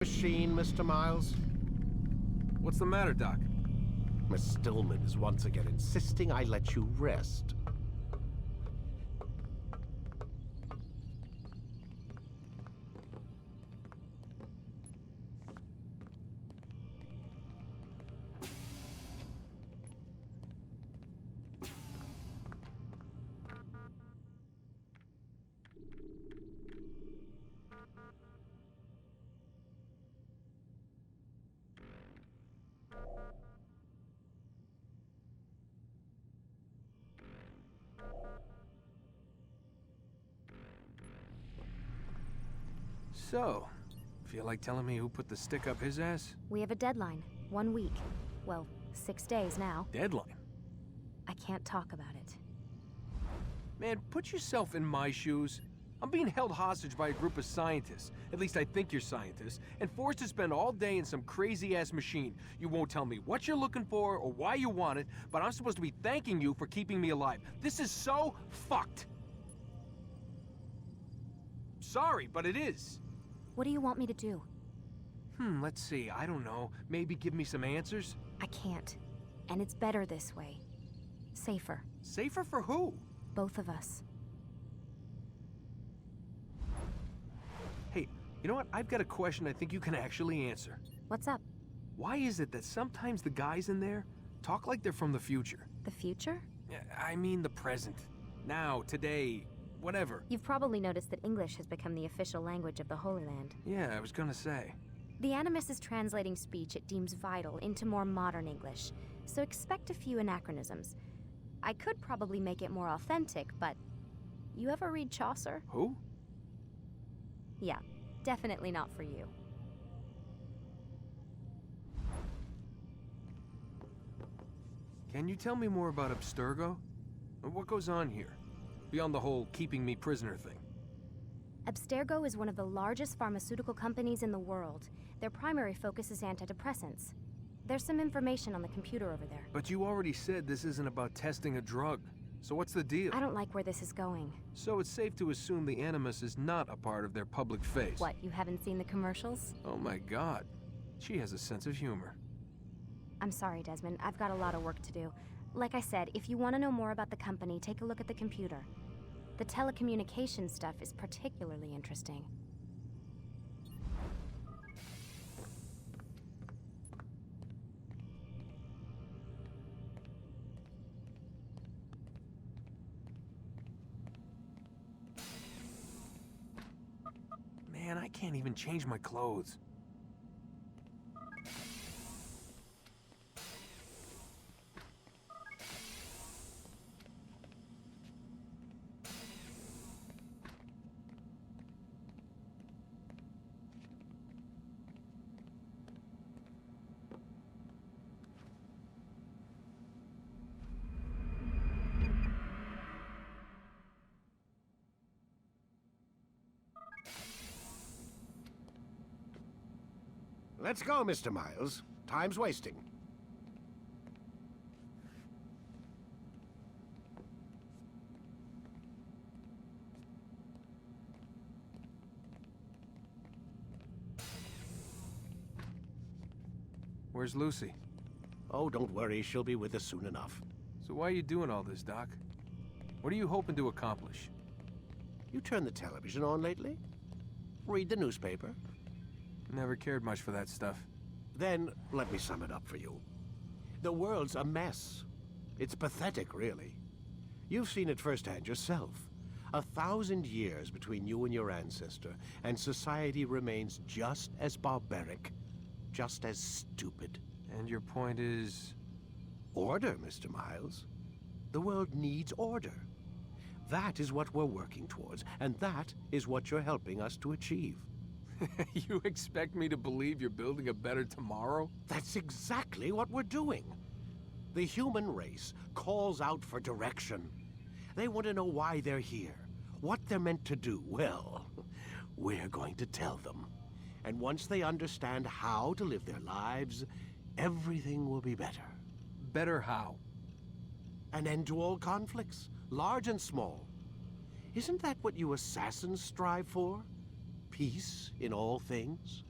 Machine, Mr. Miles? What's the matter, Doc? Miss Stillman is once again insisting I let you rest. So, feel like telling me who put the stick up his ass? We have a deadline. 1 week. Well, 6 days now. Deadline? I can't talk about it. Man, put yourself in my shoes. I'm being held hostage by a group of scientists, at least I think you're scientists, and forced to spend all day in some crazy-ass machine. You won't tell me what you're looking for or why you want it, but I'm supposed to be thanking you for keeping me alive. This is so fucked. Sorry, but it is. What do you want me to do? Let's see, I don't know. Maybe give me some answers? I can't. And it's better this way. Safer. Safer for who? Both of us. Hey, you know what? I've got a question I think you can actually answer. What's up? Why is it that sometimes the guys in there talk like they're from the future? The future? I mean the present. Now, today, whatever. You've probably noticed that English has become the official language of the Holy Land. Yeah, I was gonna say. The Animus is translating speech it deems vital into more modern English, so expect a few anachronisms. I could probably make it more authentic, but... You ever read Chaucer? Who? Yeah, definitely not for you. Can you tell me more about Abstergo? What goes on here? Beyond the whole keeping me prisoner thing. Abstergo is one of the largest pharmaceutical companies in the world. Their primary focus is antidepressants. There's some information on the computer over there. But you already said this isn't about testing a drug. So what's the deal? I don't like where this is going. So it's safe to assume the Animus is not a part of their public face. What, you haven't seen the commercials? Oh my god. She has a sense of humor. I'm sorry, Desmond. I've got a lot of work to do. Like I said, if you want to know more about the company, take a look at the computer. The telecommunications stuff is particularly interesting. Man, I can't even change my clothes. Let's go, Mr. Miles. Time's wasting. Where's Lucy? Oh, don't worry. She'll be with us soon enough. So why are you doing all this, Doc? What are you hoping to accomplish? You turned the television on lately? Read the newspaper? Never cared much for that stuff. Then, let me sum it up for you. The world's a mess. It's pathetic, really. You've seen it firsthand yourself. 1,000 years between you and your ancestor, and society remains just as barbaric, just as stupid. And your point is? Order, Mr. Miles. The world needs order. That is what we're working towards, and that is what you're helping us to achieve. You expect me to believe you're building a better tomorrow? That's exactly what we're doing. The human race calls out for direction. They want to know why they're here, what they're meant to do. Well, we're going to tell them. And once they understand how to live their lives, everything will be better. Better how? An end to all conflicts, large and small. Isn't that what you assassins strive for? Peace in all things?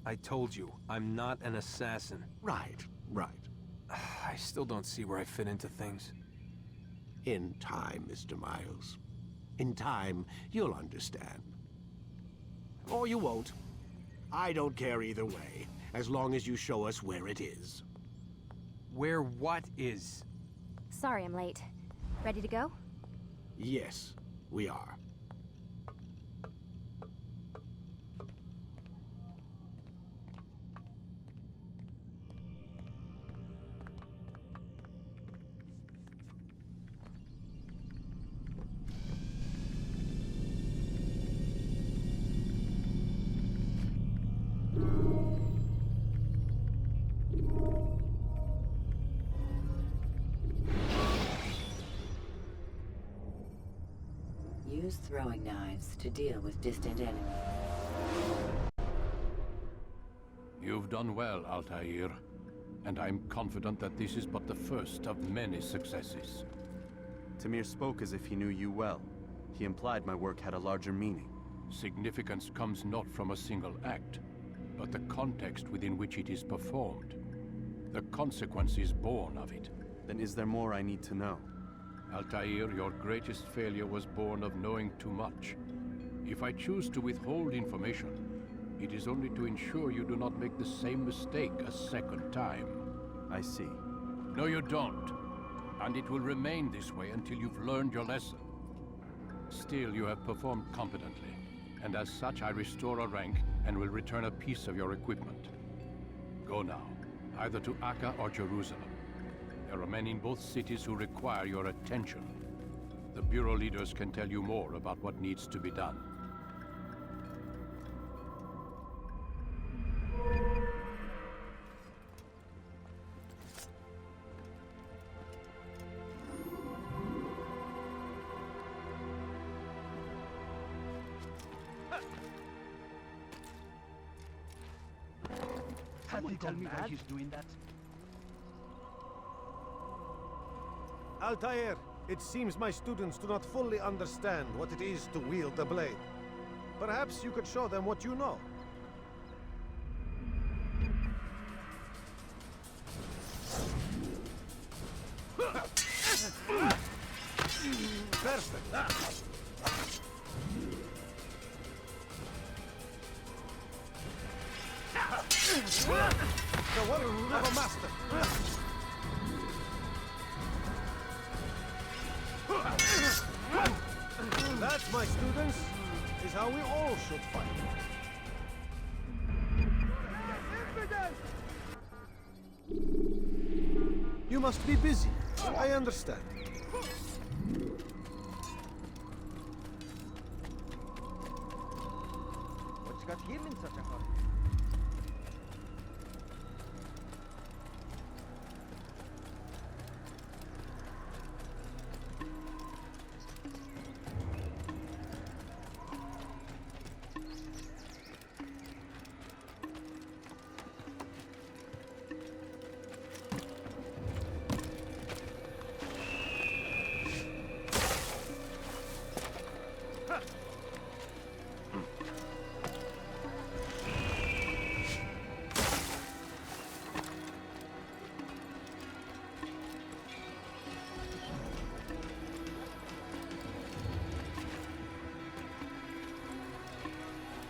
I told you, I'm not an assassin. Right, right. I still don't see where I fit into things. In time, Mr. Miles. In time, you'll understand. Or you won't. I don't care either way, as long as you show us where it is. Where what is? Sorry I'm late. Ready to go? Yes, we are. Use throwing knives to deal with distant enemies. You've done well, Altair, and I'm confident that this is but the first of many successes. Tamir spoke as if he knew you well. He implied my work had a larger meaning. Significance comes not from a single act, but the context within which it is performed. The consequence is born of it. Then is there more I need to know? Altair, your greatest failure was born of knowing too much. If I choose to withhold information, it is only to ensure you do not make the same mistake a second time. I see. No, you don't. And it will remain this way until you've learned your lesson. Still, you have performed competently, and as such I restore a rank and will return a piece of your equipment. Go now, either to Acre or Jerusalem. There are men in both cities who require your attention. The Bureau leaders can tell you more about what needs to be done. Someone tell me why he's doing that? Altair, it seems my students do not fully understand what it is to wield the blade. Perhaps you could show them what you know. Perfect. The work of a master. That, my students, is how we all should fight. You must be busy. I understand. What's got him in such a hurry?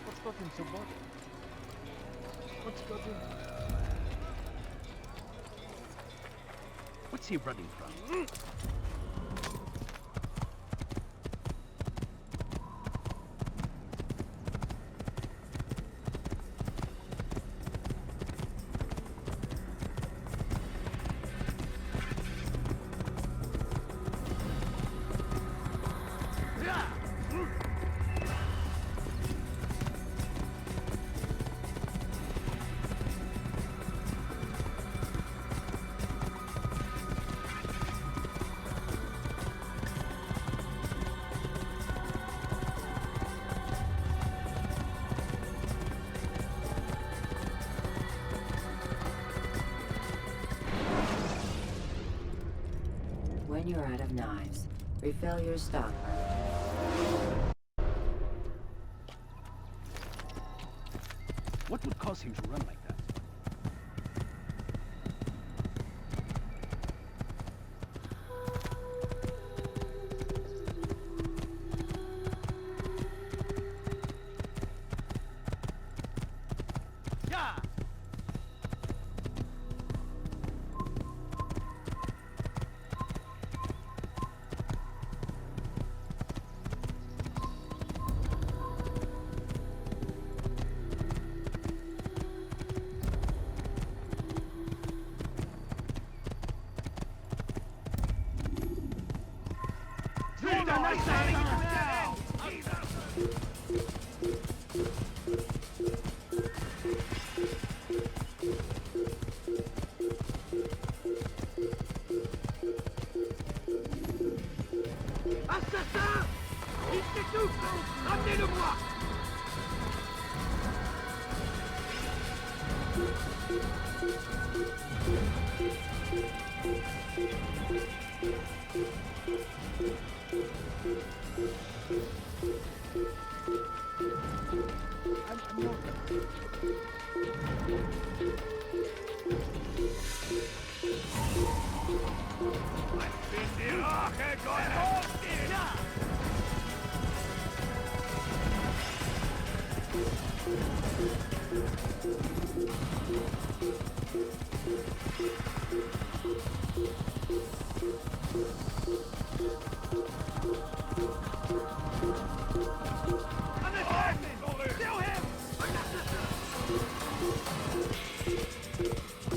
What's got him so bothered? What's got him? What's he running from? When you're out of knives, refill your stock. What would cause him to run like that? Assassin! Il s'étouffe! Ramenez-le-moi!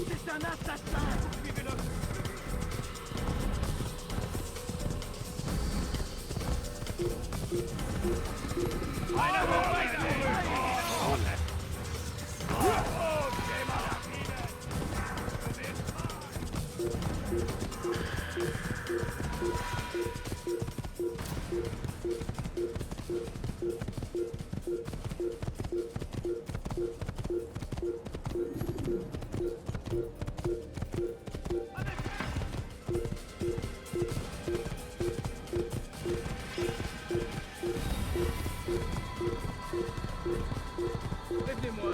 C'est un assassin! Suivez-le! Prévenez-moi,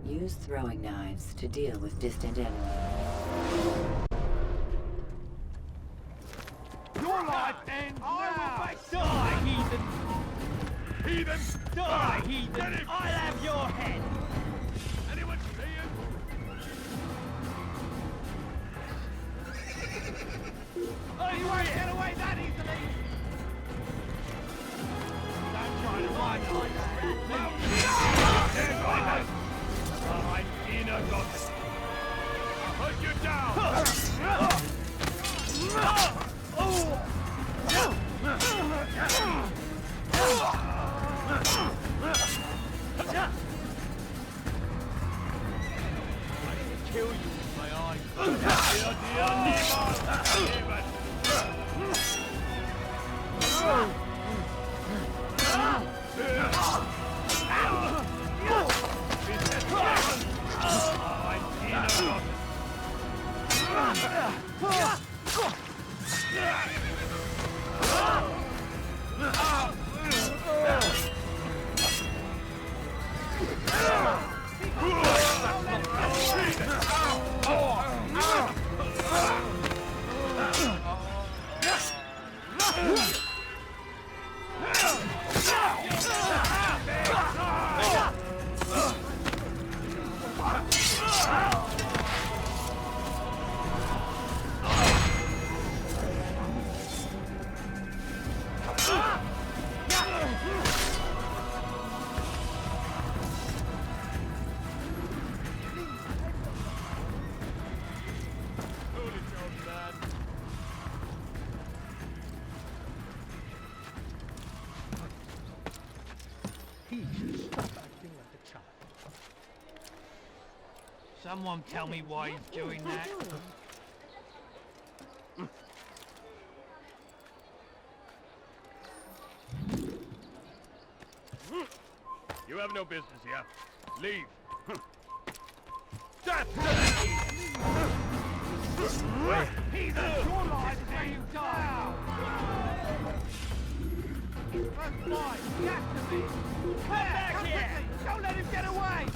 Use throwing knives to deal with distant enemies. Your life ends now! Die, heathen! Heathen! Die, heathen! I'll have your head! Anyone see him? Oh, you won't get away that easily! Don't try to ride like that! I'm Interrogation! I'll hunt you down! Kill you with my eyes. He should stop acting like a child. Someone tell me why he's doing that. no business here. Leave. Death to the heathen! Your life is where you die! That's mine! Gas to me! Come back here! Don't let him get away!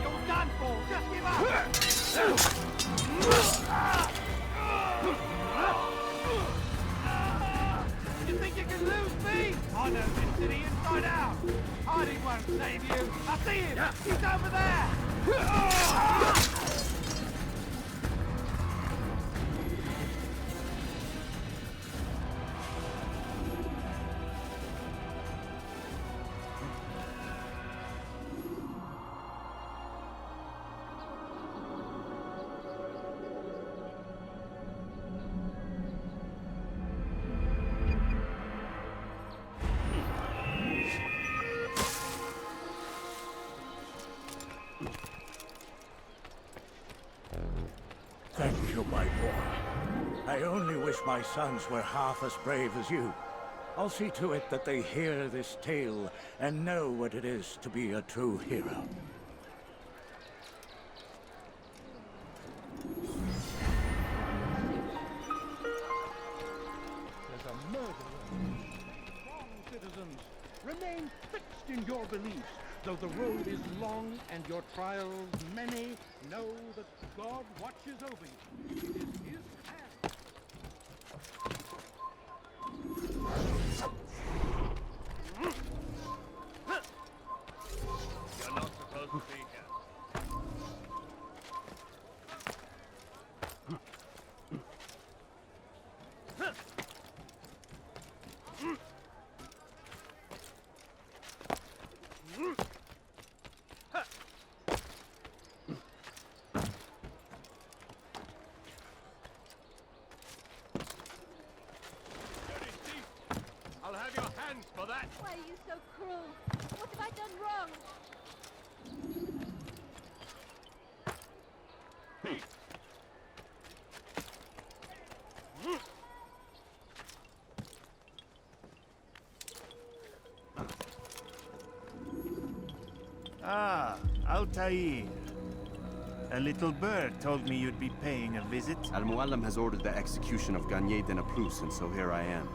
You're done for! Just give up! You think you can lose me? I know this city inside out! Hiding won't save you! I see him! He's over there! Thank you, my boy. I only wish my sons were half as brave as you. I'll see to it that they hear this tale and know what it is to be a true hero. There's a murderer. Strong citizens, remain fixed in your beliefs. Though the road is long and your trials many, know that God watches over you. It is His hand. You're not supposed to be here. I'll have your hands for that! Why are you so cruel? What have I done wrong? Ah, Altair. A little bird told me you'd be paying a visit. Mualim has ordered the execution of Garnier de Naplouse, and so here I am.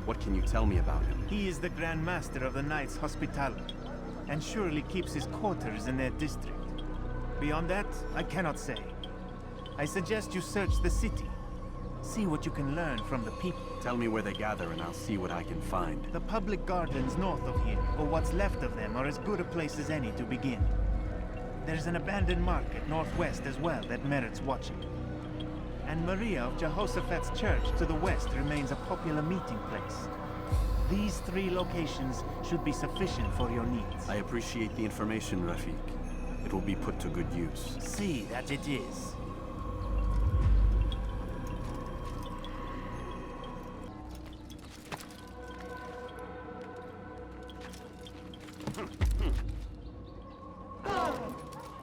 What can you tell me about him? He is the Grand Master of the Knights Hospitaller, and surely keeps his quarters in their district. Beyond that, I cannot say. I suggest you search the city. See what you can learn from the people. Tell me where they gather and I'll see what I can find. The public gardens north of here, or what's left of them, are as good a place as any to begin. There's an abandoned market northwest as well that merits watching. And Maria of Jehoshaphat's church to the west remains a popular meeting place. These three locations should be sufficient for your needs. I appreciate the information, Rafiq. It will be put to good use. See that it is.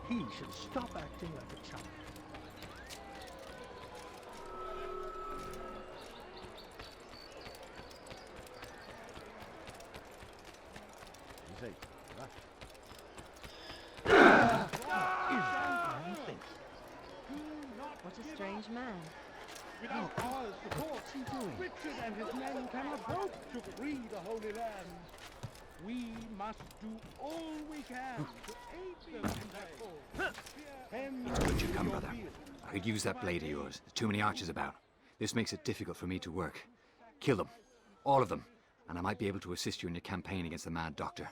He should stop acting like a child. What a strange man. Without our support, Richard and his men cannot hope to free the Holy Land. We must do all we can to aid them in their cause. Good you come, brother. I could use that blade of yours. There's too many archers about. This makes it difficult for me to work. Kill them. All of them. And I might be able to assist you in your campaign against the Mad Doctor.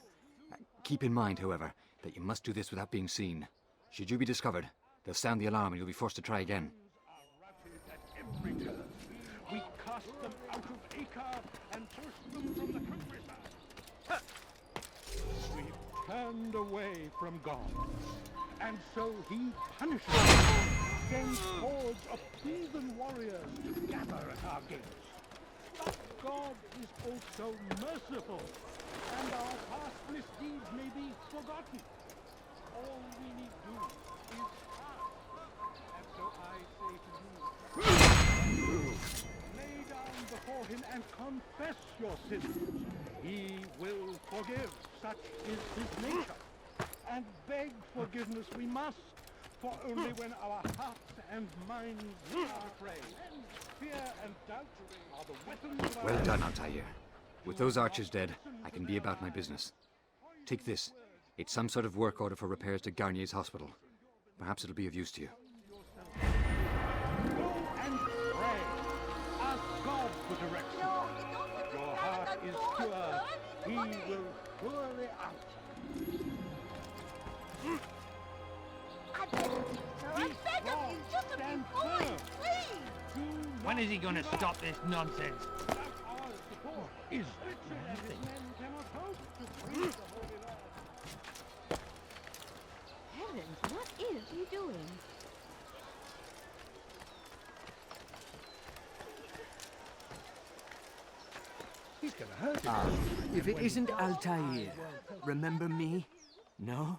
Keep in mind, however, that you must do this without being seen. Should you be discovered, they'll sound the alarm and you'll be forced to try again. Every turn, we cast them out of Acre and push them from the countryside. We've turned away from God, and so He punishes us, sends hordes of heathen warriors to gather at our gates. But God is also merciful, and our past misdeeds may be forgotten. All we need do is fast, and so I say to you, lay down down before him and confess your sins. He will forgive, such is his nature. And beg forgiveness we must, for only when our hearts and minds are afraid, fear and doubt are the weapons of our... Well done, Altair. With those archers dead, I can be about my business. Take this. It's some sort of work order for repairs to Garnier's hospital. Perhaps it'll be of use to you. Go and pray. Ask God for direction. Your heart is pure. He will surely answer. I beg of you, sir. I beg of you, just a few coins, please. When is he going to stop this nonsense? Is nothing. Heavens, what is he doing? He's going to hurt him. If it isn't Altair, remember me? No?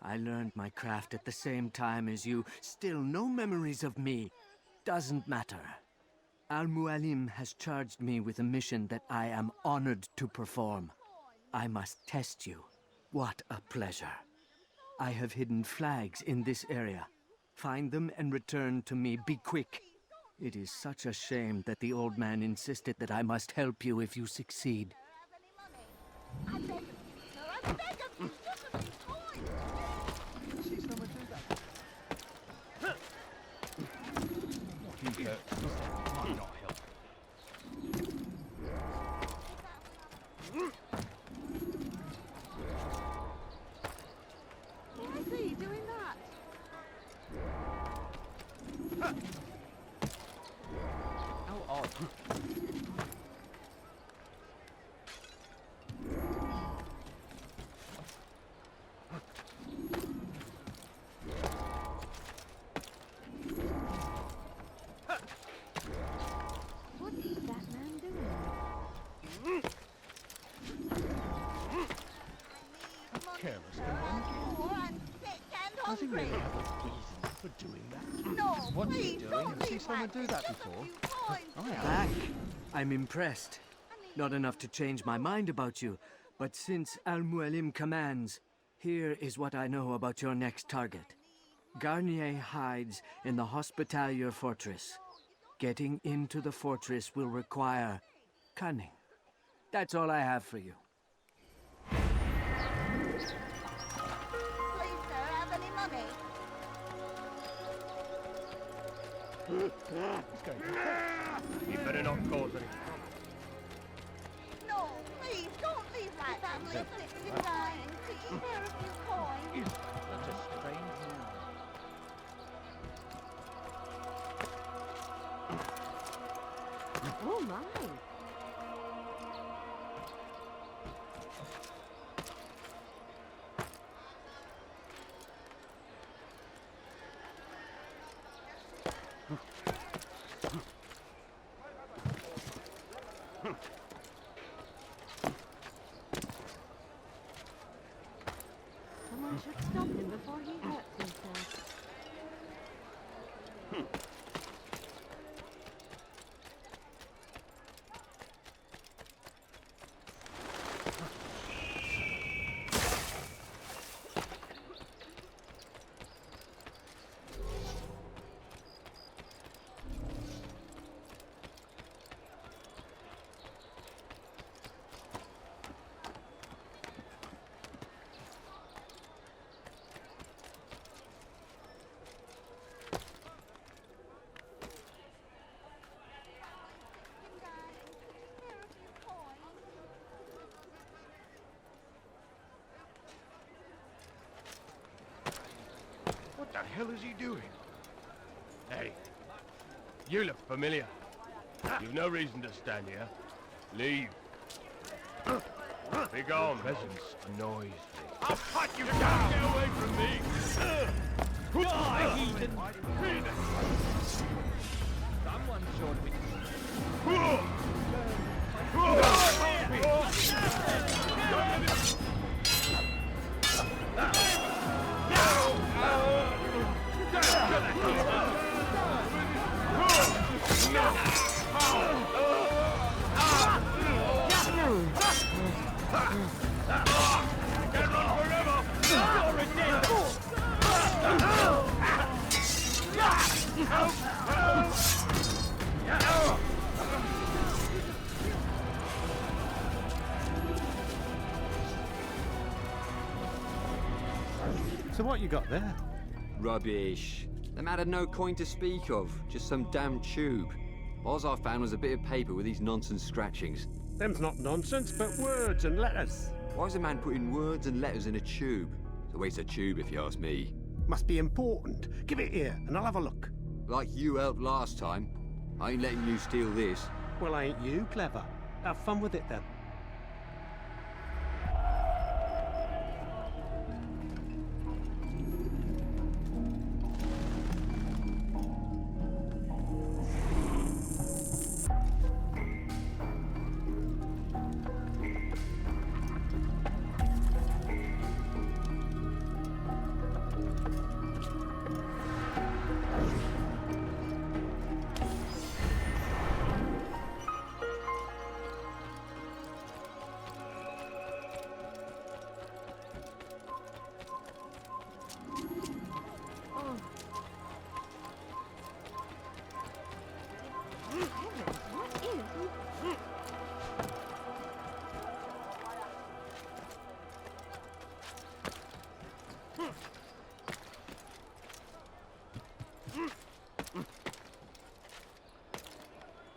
I learned my craft at the same time as you. Still no memories of me. Doesn't matter. Mualim has charged me with a mission that I am honored to perform. I must test you. What a pleasure. I have hidden flags in this area. Find them and return to me. Be quick. It is such a shame that the old man insisted that I must help you if you succeed. I beg of you, sir. I beg of you, just a few coins. See someone do that? Might not help. Why is he doing that? How odd. What is that man doing? Careless, Poor and sick and does he hungry. really have a reason for doing that? No, What are you please, doing? don't Have you seen leave someone like do this. that Just a before? few coins, I am. Back. I'm impressed. Not enough to change my mind about you, but since Mualim commands, here is what I know about your next target. Garnier hides in the Hospitalier Fortress. Getting into the fortress will require cunning. That's all I have for you. Please, sir, have any money? You better not cause any No, please, don't leave like that. Family sick and dying. Could you spare a few coins? Such a strange man. Oh, my. Someone should stop him before he hurts himself. What the hell is he doing? Hey, you look familiar. You've no reason to stand here. Leave. Be gone. Your presence annoys me. I'll cut you down! Get away from me! Die, heathen! Someone showed me. Can't run forever! You're a dead fool! So what you got there? Rubbish. The man had no coin to speak of, just some damn tube. All I found was a bit of paper with these nonsense scratchings. Them's not nonsense, but words and letters. Why is a man putting words and letters in a tube? It's a waste of tube, if you ask me. Must be important. Give it here, and I'll have a look. Like you helped last time. I ain't letting you steal this. Well, ain't you clever? Have fun with it, then.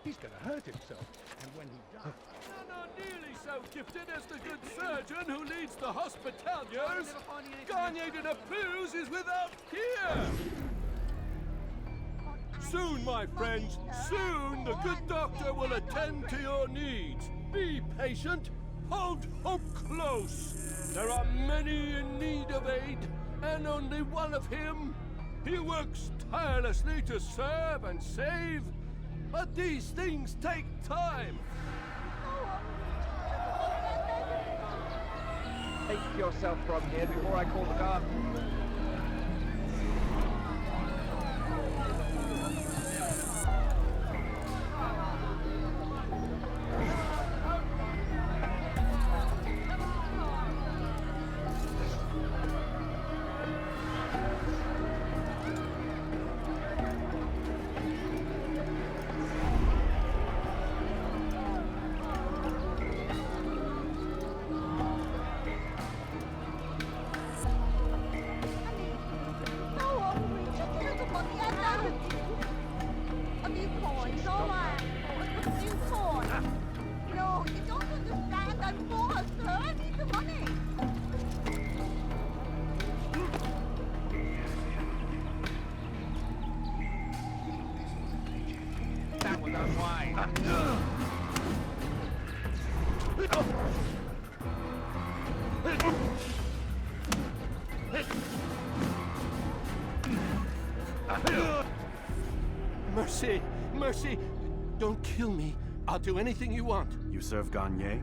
He's gonna hurt himself, and when he does... None are nearly so gifted as the good surgeon who leads the Hospitaliers. Garnier de Naplouse is without peer. Soon, my friends, soon the good doctor will attend to your needs. Be patient, hold hope close. There are many in need of aid, and only one of him. He works tirelessly to serve and save, but these things take time. Take yourself from here before I call the guard. Mercy, mercy, don't kill me. I'll do anything you want. You serve Garnier?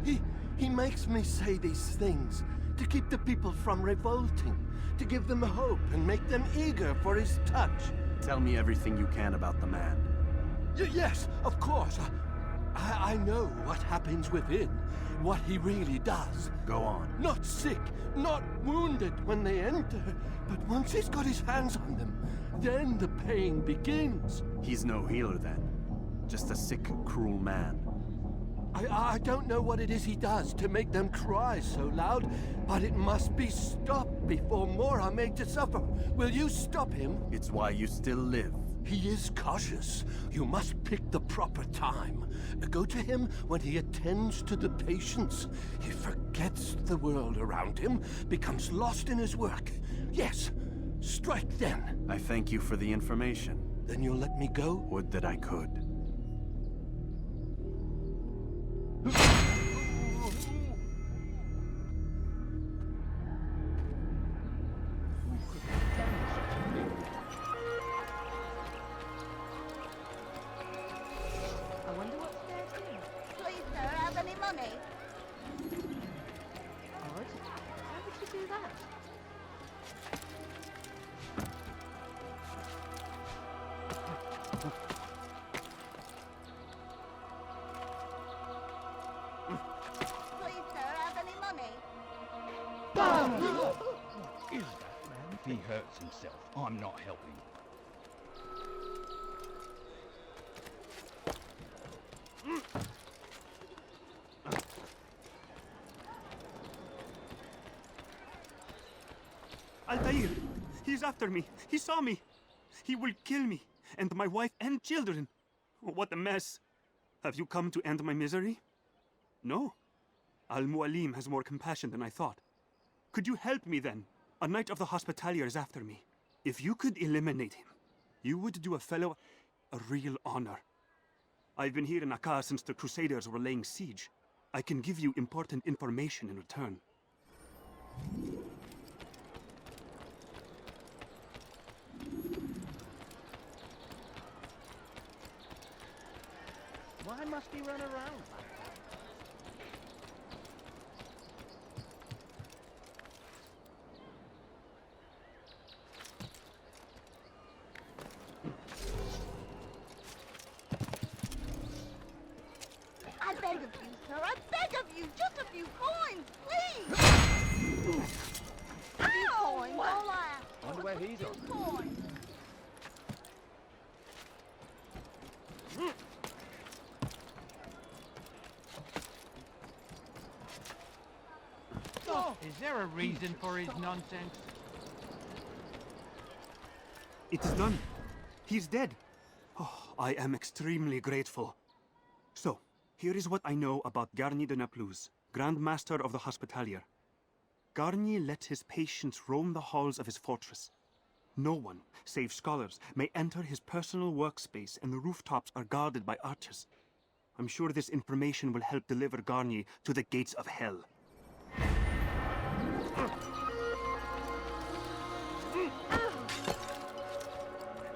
He makes me say these things to keep the people from revolting, to give them hope and make them eager for his touch. Tell me everything you can about the man. Yes, of course. I know what happens within, what he really does. Go on. Not sick, not wounded when they enter, but once he's got his hands on them, then the pain begins. He's no healer then. Just a sick, cruel man. I don't know what it is he does to make them cry so loud, but it must be stopped before more are made to suffer. Will you stop him? It's why you still live. He is cautious. You must pick the proper time. Go to him when he attends to the patients. He forgets the world around him, becomes lost in his work. Yes, strike then. I thank you for the information. Then you'll let me go? Would that I could. is that man? If he hurts himself, I'm not helping. Altair! He's after me! He saw me! He will kill me, and my wife and children! What a mess! Have you come to end my misery? No. Mualim has more compassion than I thought. Could you help me then? A knight of the Hospitalier is after me. If you could eliminate him, you would do a fellow a real honor. I've been here in Acre since the Crusaders were laying siege. I can give you important information in return. Why must he run around? I beg of you, sir, I beg of you, just a few coins, please! A few coins, all I ask. Wonder where he's on. Coins. Is there a reason for his nonsense? It is done. He's dead. Oh, I am extremely grateful. So, here is what I know about Garnier de Naplouse, Grand Master of the Hospitalier. Garnier let his patients roam the halls of his fortress. No one, save scholars, may enter his personal workspace, and the rooftops are guarded by archers. I'm sure this information will help deliver Garnier to the gates of hell.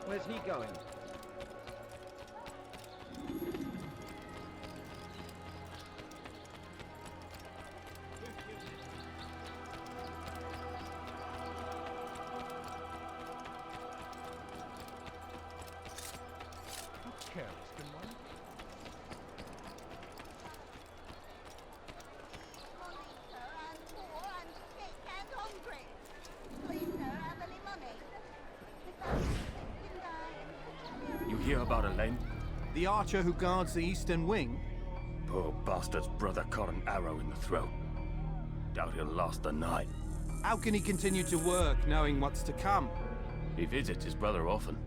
Where's he going? Careless, can one? Money, sir, I'm poor, I'm sick and hungry. Please, sir, have any money? If I can die. You hear about Elaine? The archer who guards the eastern wing? Poor bastard's brother caught an arrow in the throat. Doubt he'll last the night. How can he continue to work, knowing what's to come? He visits his brother often,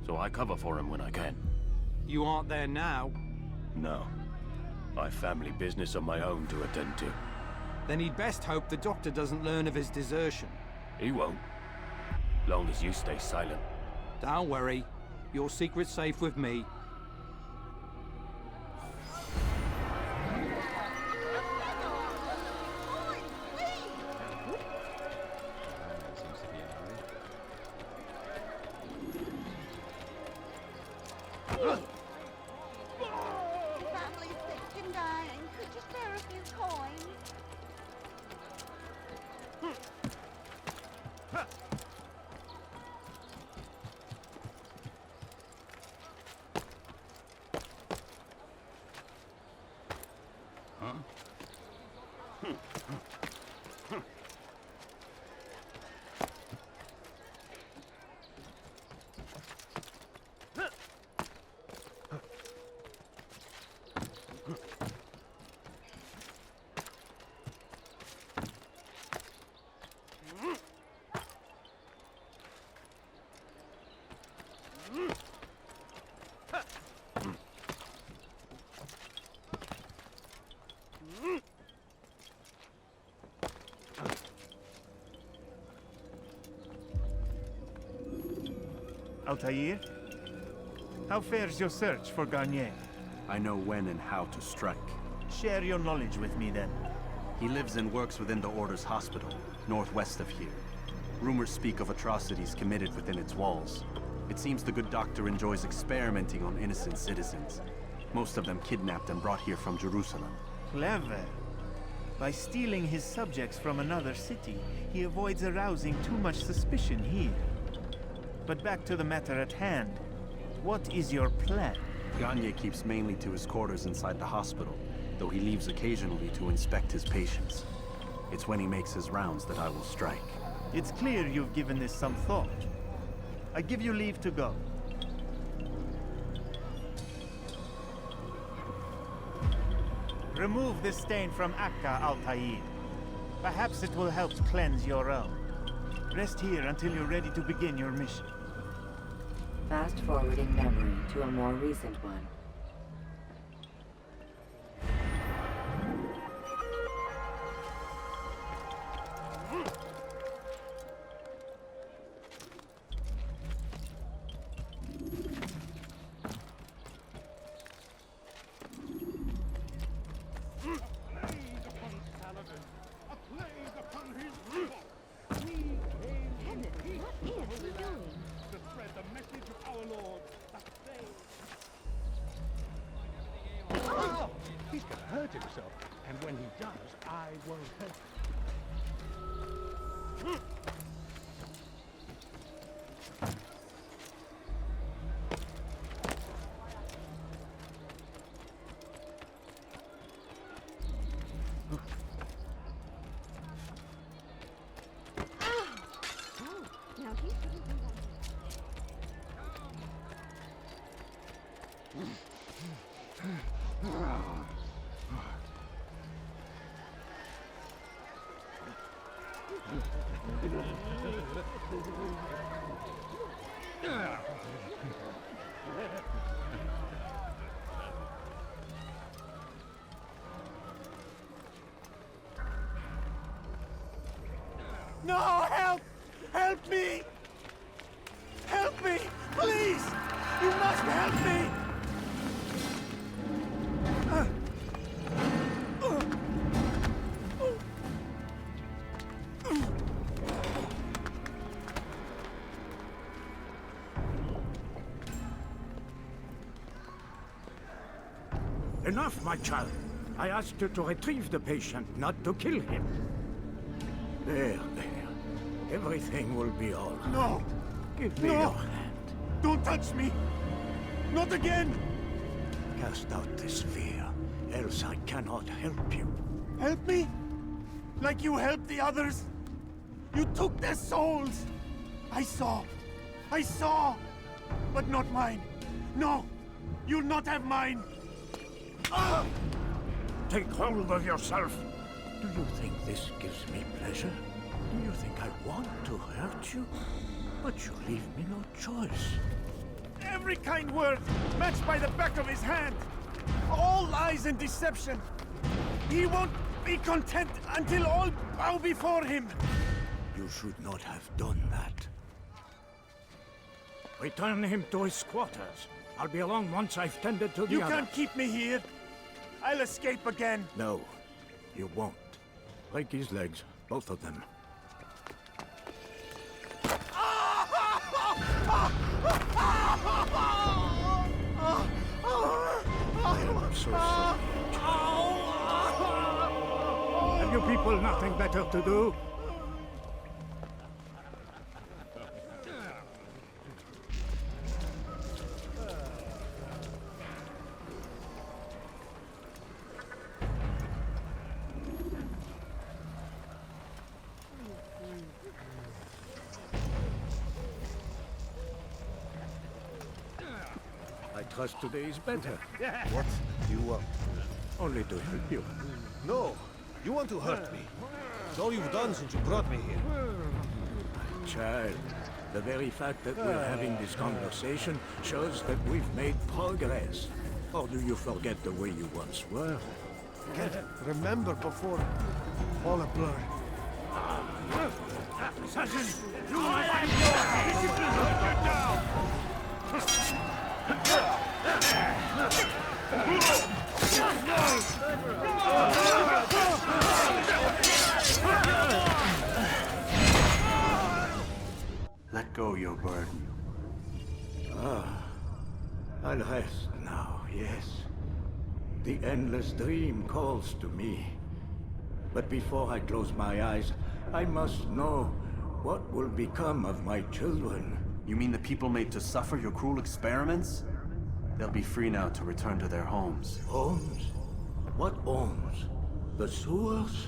so I cover for him when I can. You aren't there now? No. I've family business of my own to attend to. Then he'd best hope the doctor doesn't learn of his desertion. He won't. Long as you stay silent. Don't worry. Your secret's safe with me. Family's sick and dying. Could you spare a few coins? Altair? How fares your search for Garnier? I know when and how to strike. Share your knowledge with me then. He lives and works within the Order's hospital, northwest of here. Rumors speak of atrocities committed within its walls. It seems the good doctor enjoys experimenting on innocent citizens. Most of them kidnapped and brought here from Jerusalem. Clever. By stealing his subjects from another city, he avoids arousing too much suspicion here. But back to the matter at hand. What is your plan? Garnier keeps mainly to his quarters inside the hospital, though he leaves occasionally to inspect his patients. It's when he makes his rounds that I will strike. It's clear you've given this some thought. I give you leave to go. Remove this stain from Akka, Altair. Perhaps it will help cleanse your own. Rest here until you're ready to begin your mission. Fast-forwarding memory to a more recent one. He's gonna hurt himself, and when he does, I won't help him. Now he shouldn't do No, help! Help me! Help me! Please! You must help me! Enough, my child. I asked you to retrieve the patient, not to kill him. There. Everything will be all right. No! Give me No! your hand. Don't touch me! Not again! Cast out this fear, else I cannot help you. Help me? Like you helped the others? You took their souls! I saw! But not mine! No! You'll not have mine! Ah! Take hold of yourself. Do you think this gives me pleasure? Do you think I want to hurt you? But you leave me no choice. Every kind word matched by the back of his hand! All lies and deception! He won't be content until all bow before him! You should not have done that. Return him to his quarters. I'll be along once I've tended to the You other. can't keep me here! I'll escape again! No, you won't. Break his legs, both of them. I'm so sorry. Have you people nothing better to do? I trust today is better. What do you want? Only to help you. No, you want to hurt me. It's all you've done since you brought me here. Child, the very fact that we're having this conversation shows that we've made progress. Or do you forget the way you once were? Can't remember before all a blur. Assassin! You might have your head! Get down! Let go your burden. I'll rest now, yes. The endless dream calls to me. But before I close my eyes, I must know what will become of my children. You mean the people made to suffer your cruel experiments? They'll be free now to return to their homes. Homes? What homes? The sewers?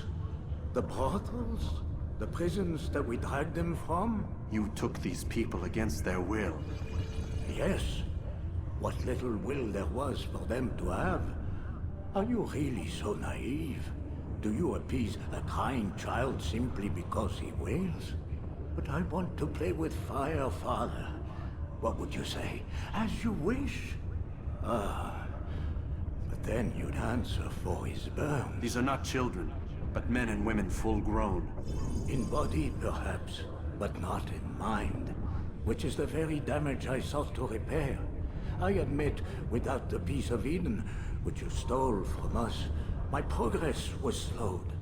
The brothels? The prisons that we dragged them from? You took these people against their will. Yes. What little will there was for them to have. Are you really so naive? Do you appease a crying child simply because he wails? But I want to play with fire, Father. What would you say? As you wish. Ah. But then you'd answer for his burns. These are not children, but men and women full grown. In body, perhaps, but not in mind. Which is the very damage I sought to repair. I admit, without the piece of Eden, which you stole from us, my progress was slowed.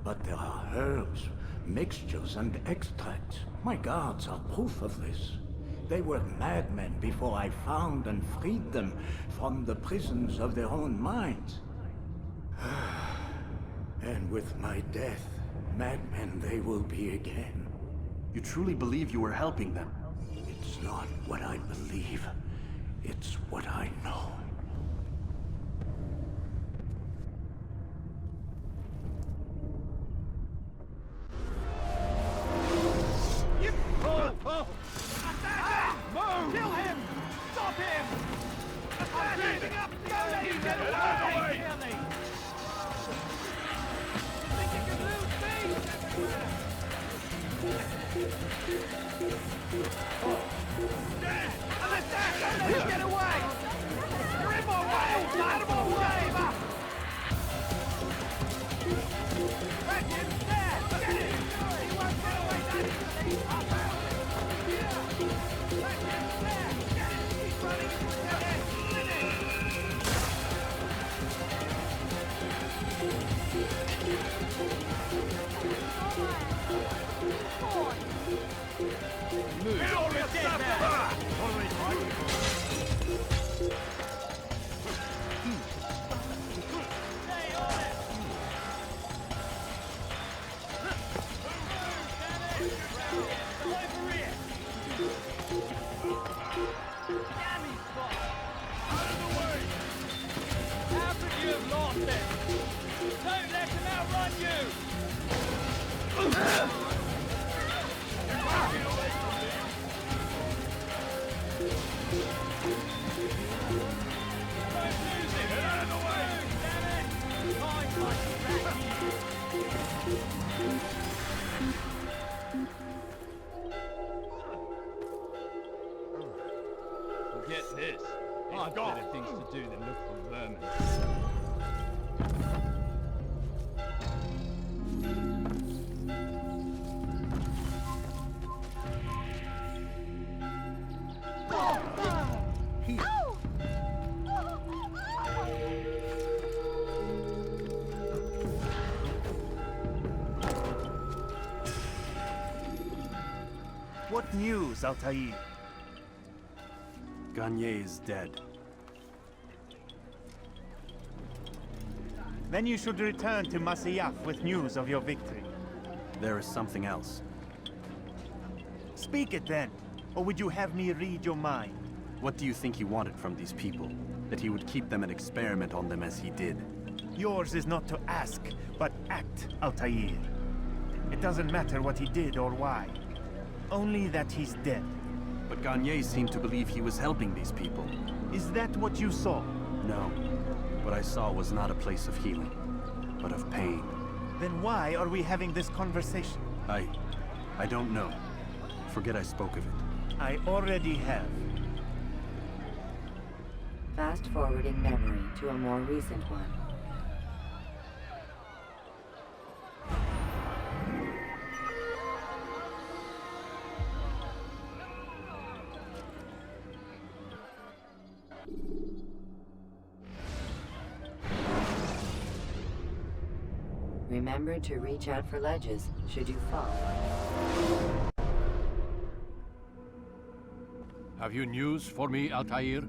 But there are herbs, mixtures, and extracts. My guards are proof of this. They were madmen before I found and freed them from the prisons of their own minds. And with my death, madmen they will be again. You truly believe you were helping them? It's not what I believe. It's what I know. Move! Kill him! Stop him! Assassin! Don't let him get away! Think you can lose me? Assassin! Don't let him get away! You're in my way! Out of my way! Back him! There! Get him! He won't get away that easily! Forget this. I've better things to do than look for vermin. What news, Altair? Garnier is dead. Then you should return to Masyaf with news of your victory. There is something else. Speak it then, or would you have me read your mind? What do you think he wanted from these people? That he would keep them and experiment on them as he did? Yours is not to ask, but act, Altair. It doesn't matter what he did or why. Only that he's dead. But Garnier seemed to believe he was helping these people. Is that what you saw? No. What I saw was not a place of healing, but of pain. Then why are we having this conversation? I don't know. Forget I spoke of it. I already have. Fast-forwarding memory to a more recent one. Remember to reach out for ledges should you fall. Have you news for me, Altair?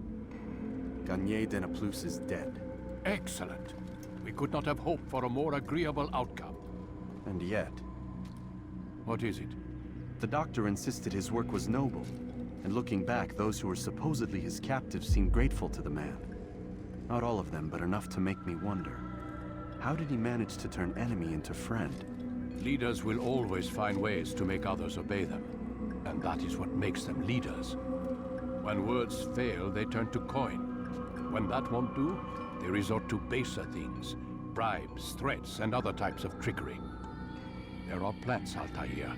Garnier de Naplouse is dead. Excellent. We could not have hoped for a more agreeable outcome. And yet... What is it? The doctor insisted his work was noble. And looking back, those who were supposedly his captives seemed grateful to the man. Not all of them, but enough to make me wonder. How did he manage to turn enemy into friend? Leaders will always find ways to make others obey them. And that is what makes them leaders. When words fail, they turn to coin. When that won't do, they resort to baser things. Bribes, threats, and other types of trickery. There are plants, Altair.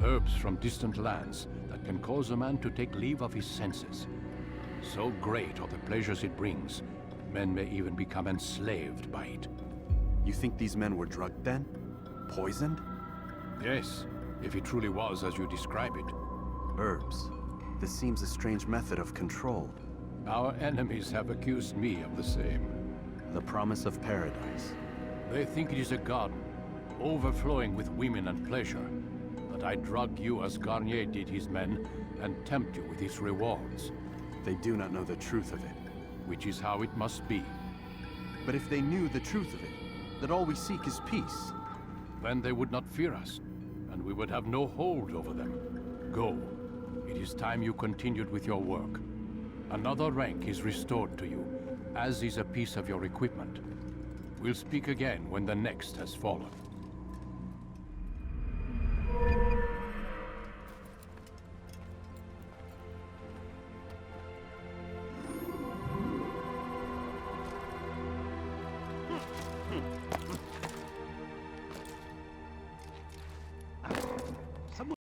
Herbs from distant lands that can cause a man to take leave of his senses. So great are the pleasures it brings, men may even become enslaved by it. You think these men were drugged then? Poisoned? Yes, if it truly was as you describe it. Herbs. This seems a strange method of control. Our enemies have accused me of the same. The promise of paradise. They think it is a garden, overflowing with women and pleasure. That I drug you as Garnier did his men, and tempt you with his rewards. They do not know the truth of it. Which is how it must be. But if they knew the truth of it, that all we seek is peace. Then they would not fear us, and we would have no hold over them. Go. It is time you continued with your work. Another rank is restored to you, as is a piece of your equipment. We'll speak again when the next has fallen.